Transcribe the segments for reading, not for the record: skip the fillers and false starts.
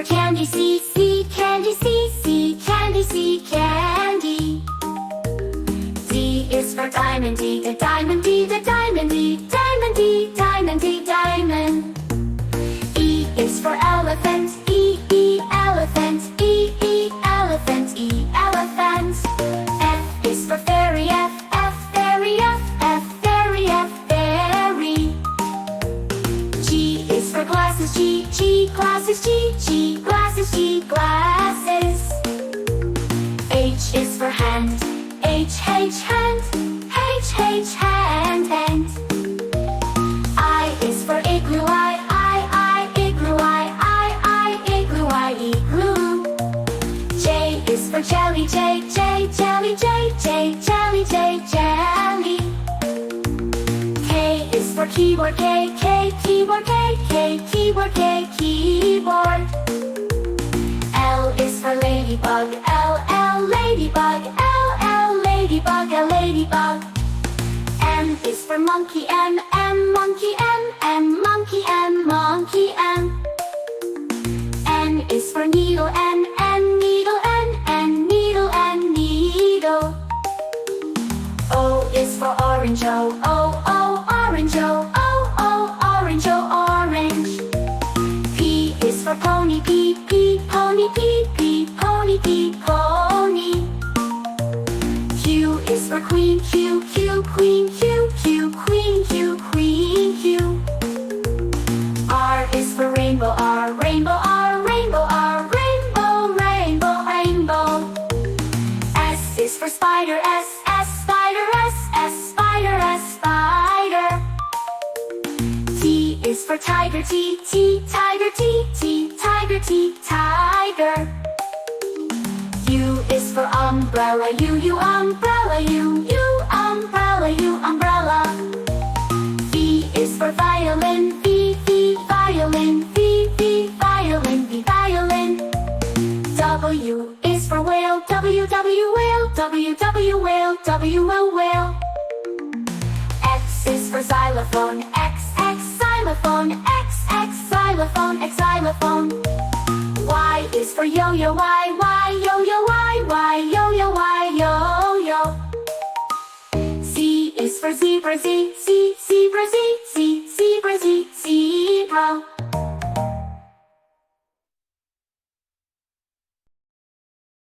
for candy, C, candy, C, candy, C, candy. D is for diamond, D, the diamond, D, the diamond, D, diamond, D, diamond, D, diamond. E is for elephant, E, elephant, E, elephant, E, elephant. F is for fairy, F, fairy, F, fairy, fairy. G is for glasses, G, glasses, G, glasses, G, glasses. H is for hand, H, hand, H, hand. I is for igloo, I, igloo, I, igloo, I, igloo. J is for jelly, J, jelly, jelly, jelly. K is for keyboard, K, keyboard, K, keyboard, keyboard. L is for ladybug, L, ladybug, L, ladybug, ladybug. M is for monkey, M, monkey, M, monkey, monkey, M. N is for needle, N, needle, N, needle, needle. O is for orange, O, orange, O, orange, orange. P is for pony, P, pony, P, pony, pony. Q is for queen, Q, queen, Q, queen, Q. R is for rainbow, R, rainbow, rainbow. S is for spider, S, spider, spider. T is for tiger, T, tiger, tiger, tiger. U is for umbrella, U, umbrella, U, umbrella. V is for violin, V, violin, V, violin, violin. W is for whale, W, whale, whale. X is for xylophone, X, xylophone, X, xylophone, xylophone. Y is for yo-yo, Y, yo-yo, Y, yo-yo. Z is for zebra, Z, zebra, zebra, zebra.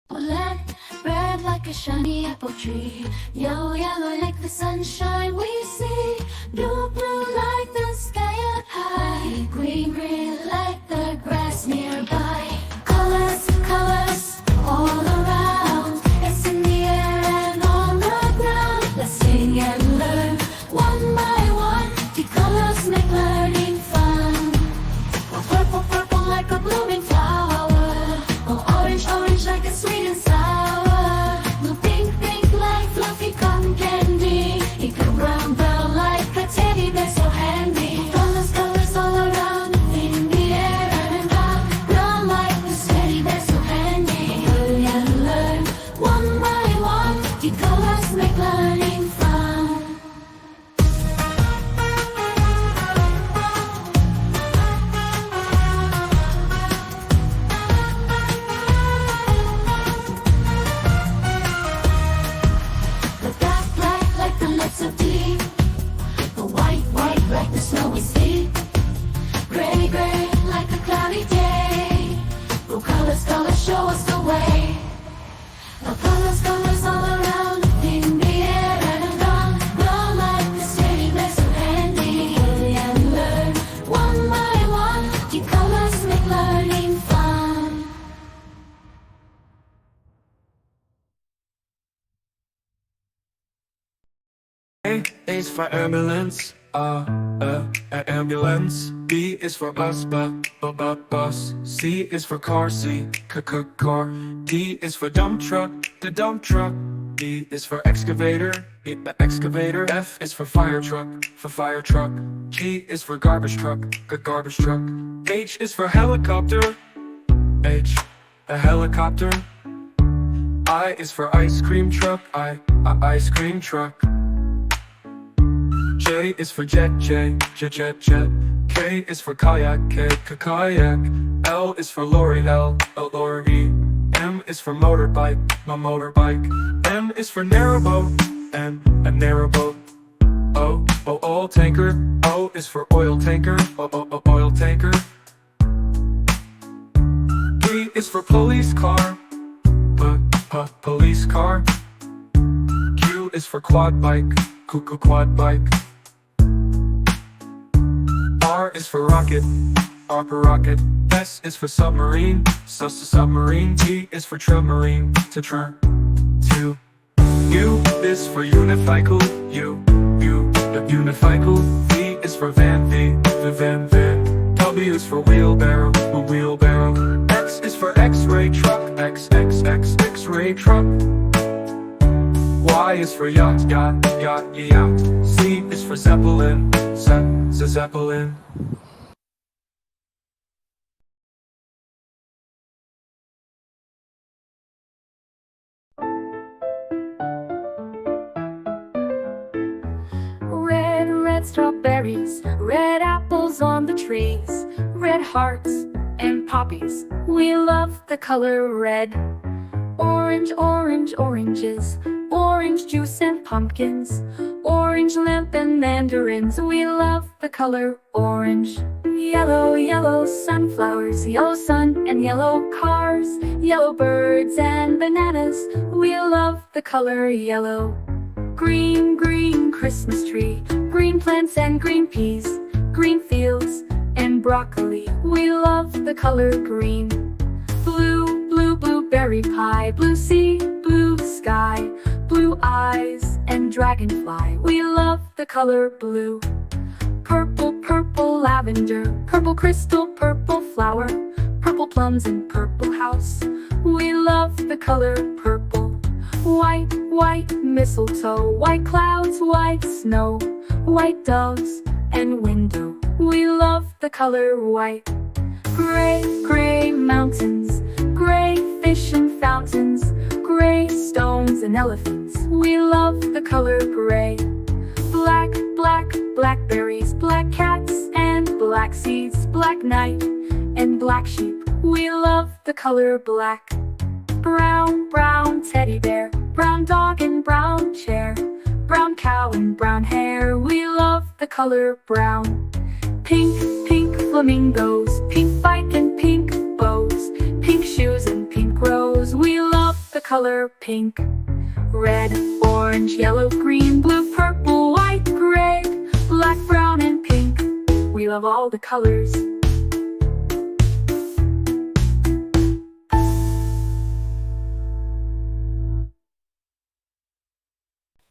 Black, red like a shiny apple tree. Yellow, yellow like the sunshine we see. Blue, blue like the sky up high. Green, green like the grass nearby. Colors, colors all around. It's in the air and on the ground. Let's sing and learn one by one. The colors make learning fun. Oh, purple, purple like a blooming flower. Oh, orange, orange like a sweet and sour. Blue, pink, pink like fluffy cotton candy. Eagle, brown, brown like a teddy bear so handy. Colors, colors all around in the air and round, round like this teddy bear so handy. Learn and learn one by one. The colors make learning fun. The black, black like the lips of tea. The white, white like the snowy sea. Gray, gray like a cloudy day. Blue colors, colors show us the way. The colors, colors all around in the air and around, round like the teddy bear so handy. Learn and learn one by one. The colors make learning fun. A is for ambulance, ambulance. B is for bus, bus. C is for car, car. D is for dump truck, the dump truck. E is for excavator, the excavator. F is for fire truck, G is for garbage truck, garbage truck. H is for helicopter, H, a helicopter. I is for ice cream truck, ice cream truck. J is for jet, jet. K is for kayak, kayak. L is for lorry, lorry. M is for motorbike, motorbike. N is for narrowboat, a narrowboat. O, oil tanker. O is for oil tanker, oil tanker. P is for police car, police car. Q is for quad bike, quad bike. R is for rocket, rocket. S is for submarine, submarine. T is for submarine, to. U is for unicycle, unicycle. V is for van, van. W is for wheelbarrow, wheelbarrow. X is for X-ray truck, X-ray truck. Y is for yacht, yacht. Z is for zeppelin, zeppelin. Red strawberries, red apples on the trees, red hearts and poppies. We love the color red. Orange, oranges, orange juice and pumpkins, orange lamp and mandarins. We love the color orange. Yellow sunflowers, yellow sun and yellow cars, yellow birds and bananas. We love the color yellow. Green Christmas tree, green plants and green peas, green fields and broccoli. We love the color green. Blue blueberry pie, blue sea, blue sky, blue eyes and dragonfly. We love the color blue. Purple lavender, purple crystal, purple flower, purple plums and purple house. We love the color purple. White mistletoe, white clouds, white snow, white doves and window. We love the color white. Gray mountains, gray fish and fountains, gray stones and elephants. We love the color gray. Blackberries, black cats and black seeds, black night and black sheep. We love the color black. Brown teddy bear, brown dog and brown chair, brown cow and brown hair. We love the color brown. Pink flamingos, pink bike and pink bows, pink shoes and pink rose. We love the color pink. Red, orange, yellow, green, blue, purple, white, gray, black, brown and pink. We love all the colors.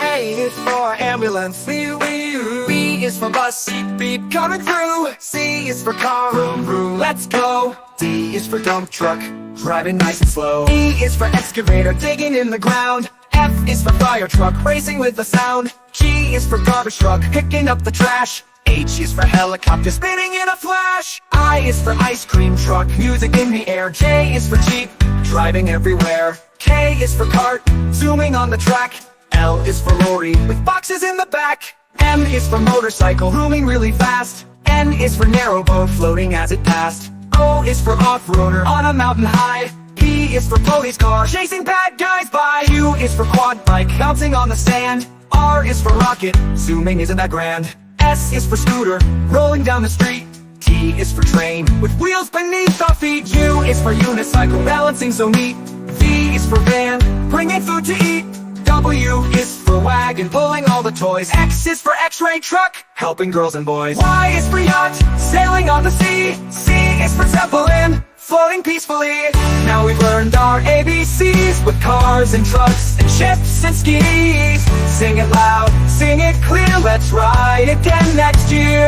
A is for ambulance, B is for bus, beep coming through. C is for car, vroom, let's go. D is for dump truck, driving nice and slow. E is for excavator, digging in the ground. F is for fire truck, racing with the sound. G is for garbage truck, picking up the trash. H is for helicopter, spinning in a flash. I is for ice cream truck, music in the air. J is for jeep, driving everywhere. K is for cart, zooming on the track. L is for lorry, with boxes in the back. M is for motorcycle, zooming really fast. N is for narrowboat, floating as it passed. O is for off-roader, on a mountain high. P is for police car, chasing bad guys by. Q is for quad bike, bouncing on the sand. R is for rocket, zooming isn't that grand. S is for scooter, rolling down the street. T is for train, with wheels beneath our feet. U is for unicycle, balancing so neat. V is for van, bringing food to eat. W is for wagon, pulling all the toys. X is for X-ray truck, helping girls and boys. Y is for yacht, sailing on the sea. C is for zeppelin, floating peacefully. Now we've learned our ABCs, with cars and trucks and ships and skis. Sing it loud, sing it clear, let's ride again next year.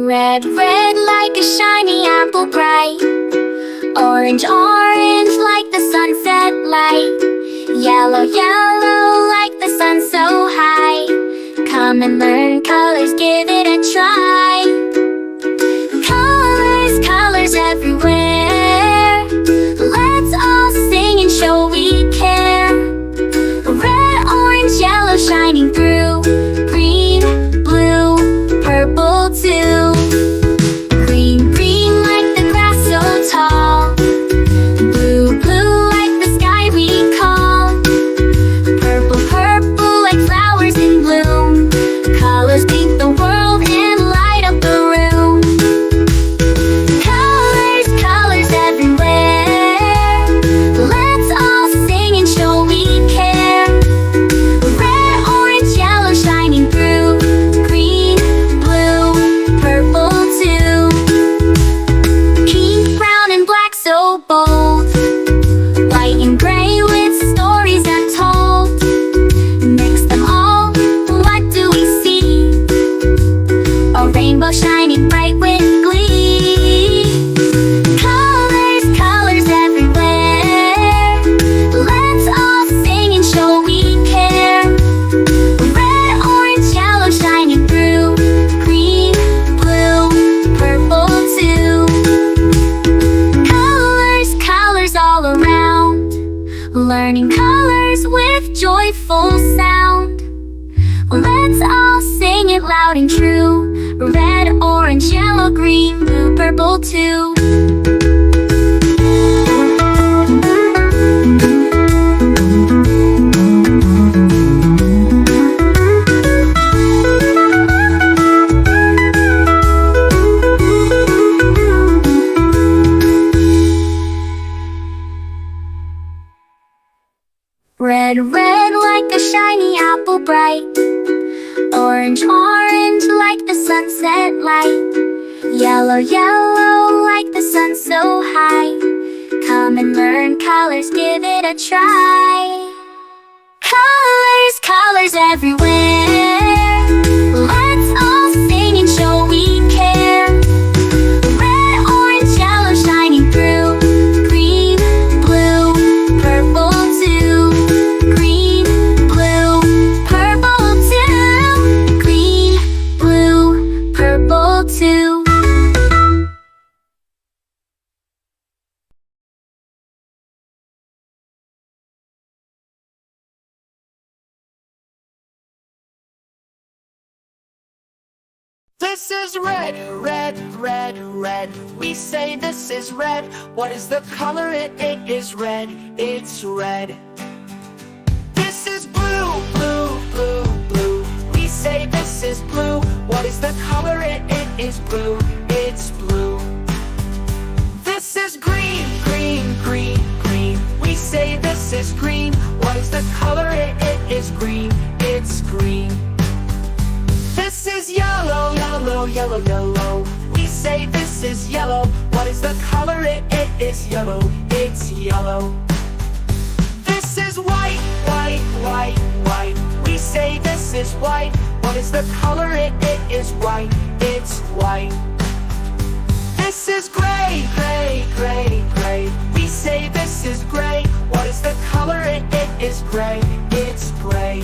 Red like a shiny apple bright. Orange like the sunset light. Yellow like the sun so high. Come and learn colors, give it a try. Colors everywhere. Let's all sing and show we care. colors with joyful sound. Let's all sing it loud and true. Red, orange, yellow, green, blue, purple too. Red, red like a shiny apple bright. Orange, orange like the sunset light. Yellow, yellow like the sun so high. Come and learn colors, give it a try. Colors, colors everywhere. Let's all sing and show we care. Red, orange, yellow shining through. Green, blue, purple too. Green, blue, purple too. Green, blue, purple too. This is red, red, red, red. We say this is red. What is the color? It is red. It's red. This is blue, blue, blue, blue. We say this is blue. What is the color? It is blue. It's blue. This is green, green, green, green. We say this is green. What is the color? It is green. It's green. This is yellow, yellow, yellow, yellow. We say this is yellow. What is the color? It is yellow. It's yellow. This is white, white, white, white. We say this is white. What is the color? It is white. It's white. This is gray, gray, gray, gray. We say this is gray. What is the color? It is gray. It's gray.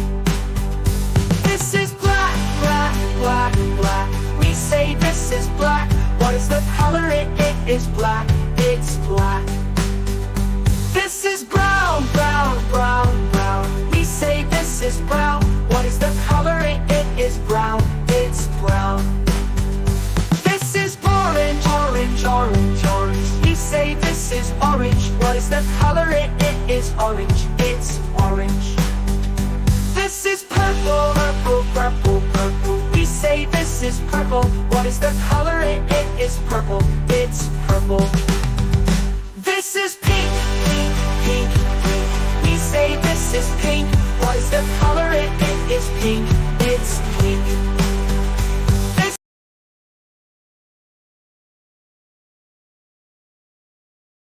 This is black, black, black, black. We say this is black. What is the color? It is black. It's black. This is brown, brown, brown, brown. We say this is brown. What is the color? It is brown. It's brown. This is orange, orange, orange, orange. We say this is orange. What is the color? It is orange. It's orange. This is purple, purple, purple, purple. We say this is purple. What is the color? It is purple. It's purple. This is pink, pink, pink, pink. We say this is pink. What is the color? It is pink.